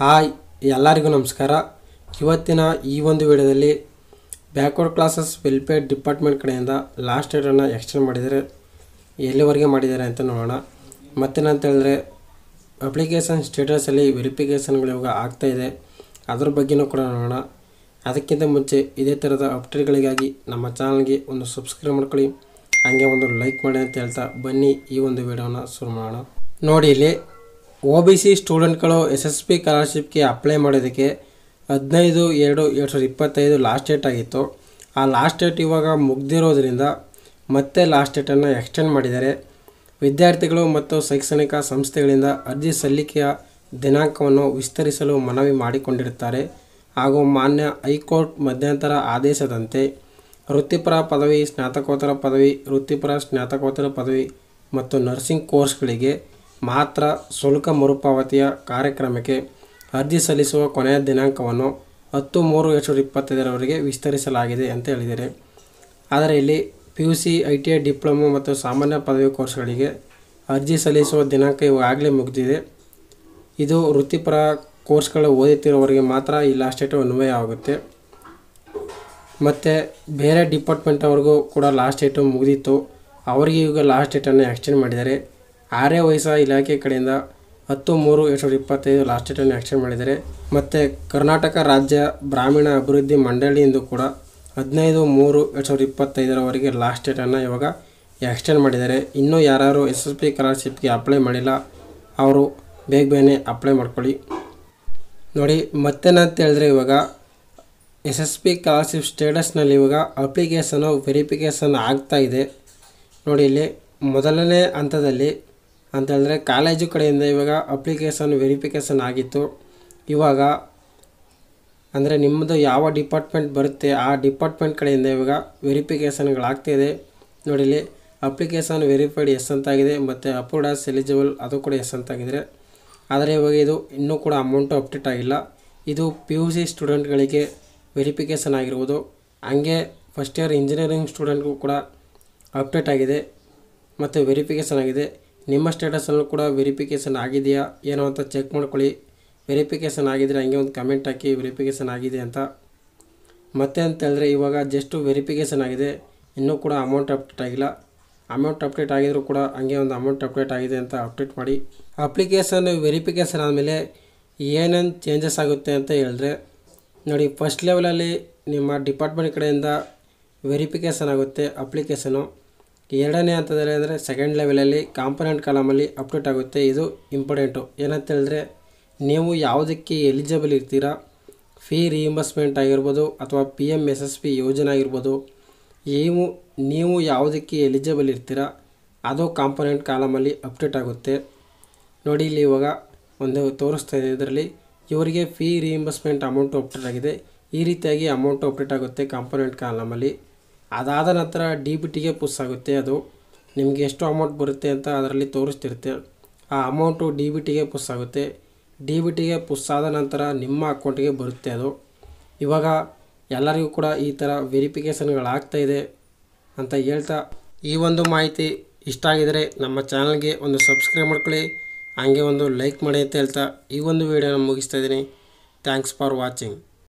Hi ಎಲ್ಲರಿಗೂ ನಮಸ್ಕಾರ. ಇವತ್ತಿನ ಈ ಒಂದು ವಿಡಿಯೋದಲ್ಲಿ ಬ್ಯಾಕ್ವರ್ಡ್ ಕ್ಲಾಸಸ್ ವೆಲ್ಫೇರ್ ಡಿಪಾರ್ಟ್ಮೆಂಟ್ ಕಡೆಯಿಂದ ಲಾಸ್ಟ್ ಡೇಟನ್ನು ಎಕ್ಸ್ಟೆಂಡ್ ಮಾಡಿದರೆ ಎಲ್ಲಿವರೆಗೆ ಮಾಡಿದ್ದಾರೆ ಅಂತ ನೋಡೋಣ. ಮತ್ತೇನಂತ ಹೇಳಿದ್ರೆ ಅಪ್ಲಿಕೇಶನ್ ಸ್ಟೇಟಸಲ್ಲಿ ವೆರಿಫಿಕೇಷನ್ಗಳು ಇವಾಗ ಆಗ್ತಾಯಿದೆ, ಅದ್ರ ಬಗ್ಗೆನೂ ಕೂಡ ನೋಡೋಣ. ಅದಕ್ಕಿಂತ ಮುಂಚೆ ಇದೇ ಥರದ ಅಪ್ಡೇಟ್ಗಳಿಗಾಗಿ ನಮ್ಮ ಚಾನಲ್ಗೆ ಒಂದು ಸಬ್ಸ್ಕ್ರೈಬ್ ಮಾಡ್ಕೊಳ್ಳಿ, ಹಾಗೆ ಒಂದು ಲೈಕ್ ಮಾಡಿ ಅಂತ ಹೇಳ್ತಾ ಬನ್ನಿ ಈ ಒಂದು ವಿಡಿಯೋನ ಶುರು ಮಾಡೋಣ. ನೋಡಿ, ಇಲ್ಲಿ OBC ಸ್ಟೂಡೆಂಟ್ಗಳು SSP ಸ್ಕಾಲರ್ಶಿಪ್ಗೆ ಅಪ್ಲೈ ಮಾಡೋದಕ್ಕೆ 15/2/2025 ಲಾಸ್ಟ್ ಡೇಟ್ ಆಗಿತ್ತು. ಆ ಲಾಸ್ಟ್ ಡೇಟ್ ಇವಾಗ ಮುಗ್ದಿರೋದ್ರಿಂದ ಮತ್ತೆ ಲಾಸ್ಟ್ ಡೇಟನ್ನು ಎಕ್ಸ್ಟೆಂಡ್ ಮಾಡಿದ್ದಾರೆ. ವಿದ್ಯಾರ್ಥಿಗಳು ಮತ್ತು ಶೈಕ್ಷಣಿಕ ಸಂಸ್ಥೆಗಳಿಂದ ಅರ್ಜಿ ಸಲ್ಲಿಕೆಯ ದಿನಾಂಕವನ್ನು ವಿಸ್ತರಿಸಲು ಮನವಿ ಮಾಡಿಕೊಂಡಿರುತ್ತಾರೆ. ಹಾಗೂ ಮಾನ್ಯ ಹೈಕೋರ್ಟ್ ಮಧ್ಯಂತರ ಆದೇಶದಂತೆ ವೃತ್ತಿಪರ ಪದವಿ, ಸ್ನಾತಕೋತ್ತರ ಪದವಿ, ವೃತ್ತಿಪರ ಸ್ನಾತಕೋತ್ತರ ಪದವಿ ಮತ್ತು ನರ್ಸಿಂಗ್ ಕೋರ್ಸ್ಗಳಿಗೆ ಮಾತ್ರ ಶುಲ್ಕ ಮರುಪಾವತಿಯ ಕಾರ್ಯಕ್ರಮಕ್ಕೆ ಅರ್ಜಿ ಸಲ್ಲಿಸುವ ಕೊನೆಯ ದಿನಾಂಕವನ್ನು 10/3/2025 ವಿಸ್ತರಿಸಲಾಗಿದೆ ಅಂತ ಹೇಳಿದ್ದಾರೆ. ಆದರೆ ಇಲ್ಲಿ PUC, ITI, ಡಿಪ್ಲೊಮೊ ಮತ್ತು ಸಾಮಾನ್ಯ ಪದವಿ ಕೋರ್ಸ್ಗಳಿಗೆ ಅರ್ಜಿ ಸಲ್ಲಿಸುವ ದಿನಾಂಕ ಇವಾಗಲೇ ಮುಗಿದಿದೆ. ಇದು ವೃತ್ತಿಪರ ಕೋರ್ಸ್ಗಳು ಓದುತ್ತಿರುವವರಿಗೆ ಮಾತ್ರ ಈ ಲಾಸ್ಟ್ ಡೇಟು ಅನ್ವಯ ಆಗುತ್ತೆ. ಮತ್ತು ಬೇರೆ ಡಿಪಾರ್ಟ್ಮೆಂಟ್ ಅವ್ರಿಗೂ ಕೂಡ ಲಾಸ್ಟ್ ಡೇಟು ಮುಗಿದಿತ್ತು, ಅವರಿಗೆ ಈಗ ಲಾಸ್ಟ್ ಡೇಟನ್ನು ಎಕ್ಸ್ಟೆಂಡ್ ಮಾಡಿದ್ದಾರೆ. ಆರ್ಯವೈಸ ಇಲಾಖೆ ಕಡೆಯಿಂದ 10/3/2025 ಲಾಸ್ಟ್ ಡೇಟನ್ನು ಎಕ್ಸ್ಟೆಂಡ್ ಮಾಡಿದ್ದಾರೆ. ಮತ್ತು ಕರ್ನಾಟಕ ರಾಜ್ಯ ಗ್ರಾಮೀಣ ಅಭಿವೃದ್ಧಿ ಮಂಡಳಿಯಿಂದ ಕೂಡ 15/3/2025 ಲಾಸ್ಟ್ ಡೇಟನ್ನು ಇವಾಗ ಎಕ್ಸ್ಟೆಂಡ್ ಮಾಡಿದ್ದಾರೆ. ಇನ್ನೂ ಯಾರು SSP ಸ್ಕಾಲರ್ಶಿಪ್ಗೆ ಅಪ್ಲೈ ಮಾಡಿಲ್ಲ ಅವರು ಬೇಗನೆ ಅಪ್ಲೈ ಮಾಡ್ಕೊಳ್ಳಿ. ನೋಡಿ, ಮತ್ತೇನಂತ ಹೇಳಿದ್ರೆ ಇವಾಗ SSP ಸ್ಕಾಲರ್ಶಿಪ್ ಸ್ಟೇಟಸ್ನಲ್ಲಿ ಇವಾಗ ಅಪ್ಲಿಕೇಶನು ವೆರಿಫಿಕೇಷನ್ ಆಗ್ತಾಯಿದೆ. ನೋಡಿ, ಇಲ್ಲಿ ಮೊದಲನೇ ಹಂತದಲ್ಲಿ ಅಂತ ಹೇಳಿದ್ರೆ ಕಾಲೇಜು ಕಡೆಯಿಂದ ಇವಾಗ ಅಪ್ಲಿಕೇಶನ್ ವೆರಿಫಿಕೇಷನ್ ಆಗಿತ್ತು. ಇವಾಗ ಅಂದರೆ ನಿಮ್ಮದು ಯಾವ ಡಿಪಾರ್ಟ್ಮೆಂಟ್ ಬರುತ್ತೆ ಆ ಡಿಪಾರ್ಟ್ಮೆಂಟ್ ಕಡೆಯಿಂದ ಇವಾಗ ವೆರಿಫಿಕೇಷನ್ಗಳಾಗ್ತಾಯಿದೆ. ನೋಡಿ, ಇಲ್ಲಿ ಅಪ್ಲಿಕೇಶನ್ ವೆರಿಫೈಡ್ ಎಸ್ ಅಂತಾಗಿದೆ ಮತ್ತು ಅಪ್ರೂವ್ಡ್ ಆಸ್ ಎಲಿಜಿಬಲ್ ಅದು ಕೂಡ ಎಸ್ ಅಂತಾಗಿದ್ರೆ. ಆದರೆ ಇವಾಗ ಇದು ಇನ್ನೂ ಕೂಡ ಅಮೌಂಟು ಅಪ್ಡೇಟ್ ಆಗಿಲ್ಲ. ಇದು PUC ಸ್ಟೂಡೆಂಟ್ಗಳಿಗೆ ವೆರಿಫಿಕೇಷನ್ ಆಗಿರ್ಬೋದು. ಹಂಗೆ ಫಸ್ಟ್ ಇಯರ್ ಇಂಜಿನಿಯರಿಂಗ್ ಸ್ಟೂಡೆಂಟ್ಗೂ ಕೂಡ ಅಪ್ಡೇಟ್ ಆಗಿದೆ ಮತ್ತು ವೆರಿಫಿಕೇಷನ್ ಆಗಿದೆ. ನಿಮ್ಮ ಸ್ಟೇಟಸಲ್ಲೂ ಕೂಡ ವೆರಿಫಿಕೇಷನ್ ಆಗಿದೆಯಾ ಏನೋ ಅಂತ ಚೆಕ್ ಮಾಡ್ಕೊಳ್ಳಿ. ವೆರಿಫಿಕೇಷನ್ ಆಗಿದ್ದರೆ ಹಂಗೆ ಒಂದು ಕಮೆಂಟ್ ಹಾಕಿ ವೆರಿಫಿಕೇಷನ್ ಆಗಿದೆ ಅಂತ. ಮತ್ತೆ ಅಂತ ಹೇಳಿದ್ರೆ ಇವಾಗ ಜಸ್ಟು ವೆರಿಫಿಕೇಷನ್ ಆಗಿದೆ, ಇನ್ನೂ ಕೂಡ ಅಮೌಂಟ್ ಅಪ್ಡೇಟ್ ಆಗಿಲ್ಲ. ಅಮೌಂಟ್ ಅಪ್ಡೇಟ್ ಆಗಿದರೂ ಕೂಡ ಹಂಗೆ ಒಂದು ಅಮೌಂಟ್ ಅಪ್ಡೇಟ್ ಆಗಿದೆ ಅಂತ ಅಪ್ಡೇಟ್ ಮಾಡಿ. ಅಪ್ಲಿಕೇಶನ್ ವೆರಿಫಿಕೇಷನ್ ಆದಮೇಲೆ ಏನೇನು ಚೇಂಜಸ್ ಆಗುತ್ತೆ ಅಂತ ಹೇಳಿದ್ರೆ, ನೋಡಿ, ಫಸ್ಟ್ ಲೆವೆಲಲ್ಲಿ ನಿಮ್ಮ ಡಿಪಾರ್ಟ್ಮೆಂಟ್ ಕಡೆಯಿಂದ ವೆರಿಫಿಕೇಷನ್ ಆಗುತ್ತೆ ಅಪ್ಲಿಕೇಶನು. ಎರಡನೇ ಹಂತದಲ್ಲಿ ಅಂದರೆ ಸೆಕೆಂಡ್ ಲೆವೆಲಲ್ಲಿ ಕಾಂಪೊನೆಂಟ್ ಕಾಲಮಲ್ಲಿ ಅಪ್ಡೇಟ್ ಆಗುತ್ತೆ. ಇದು ಇಂಪಾರ್ಟೆಂಟು. ಏನಂತ ಹೇಳಿದ್ರೆ, ನೀವು ಯಾವುದಕ್ಕೆ ಎಲಿಜಿಬಲ್ ಇರ್ತೀರಾ, ಫೀ ರಿಇಂಬರ್ಸ್ಮೆಂಟ್ ಆಗಿರ್ಬೋದು ಅಥವಾ PMSSP ಯೋಜನೆ ಆಗಿರ್ಬೋದು, ನೀವು ಯಾವುದಕ್ಕೆ ಎಲಿಜಿಬಲ್ ಇರ್ತೀರಾ ಅದು ಕಾಂಪೊನೆಂಟ್ ಕಾಲಮಲ್ಲಿ ಅಪ್ಡೇಟ್ ಆಗುತ್ತೆ. ನೋಡಿ, ಇಲ್ಲಿ ಇವಾಗ ಒಂದು ತೋರಿಸ್ತಾ ಇದೆ, ಇದರಲ್ಲಿ ಇವರಿಗೆ ಫೀ ರಿಇಂಬರ್ಸ್ಮೆಂಟ್ ಅಮೌಂಟು ಅಪ್ಡೇಟ್ ಆಗಿದೆ. ಈ ರೀತಿಯಾಗಿ ಅಮೌಂಟು ಅಪ್ಡೇಟ್ ಆಗುತ್ತೆ ಕಾಂಪೊನೆಂಟ್ ಕಾಲಮಲ್ಲಿ. ಅದಾದ ನಂತರ DBTಗೆ ಪುಷ್ ಆಗುತ್ತೆ. ಅದು ನಿಮಗೆ ಎಷ್ಟು ಅಮೌಂಟ್ ಬರುತ್ತೆ ಅಂತ ಅದರಲ್ಲಿ ತೋರಿಸ್ತಿರುತ್ತೆ. ಆ ಅಮೌಂಟು DBTಗೆ ಪುಷ್ ಆಗುತ್ತೆ. DBTಗೆ ಪುಷ್ ಆದ ನಂತರ ನಿಮ್ಮ ಅಕೌಂಟಿಗೆ ಬರುತ್ತೆ ಅದು. ಇವಾಗ ಎಲ್ಲರಿಗೂ ಕೂಡ ಈ ಥರ ವೆರಿಫಿಕೇಷನ್ಗಳಾಗ್ತಾಯಿದೆ ಅಂತ ಹೇಳ್ತಾ, ಈ ಒಂದು ಮಾಹಿತಿ ಇಷ್ಟ ಆಗಿದರೆ ನಮ್ಮ ಚಾನಲ್ಗೆ ಒಂದು ಸಬ್ಸ್ಕ್ರೈಬ್ ಮಾಡ್ಕೊಳ್ಳಿ, ಹಾಗೆ ಒಂದು ಲೈಕ್ ಮಾಡಿ ಅಂತ ಹೇಳ್ತಾ ಈ ಒಂದು ವಿಡಿಯೋನ ಮುಗಿಸ್ತಾ ಇದ್ದೀನಿ. Thanks for watching.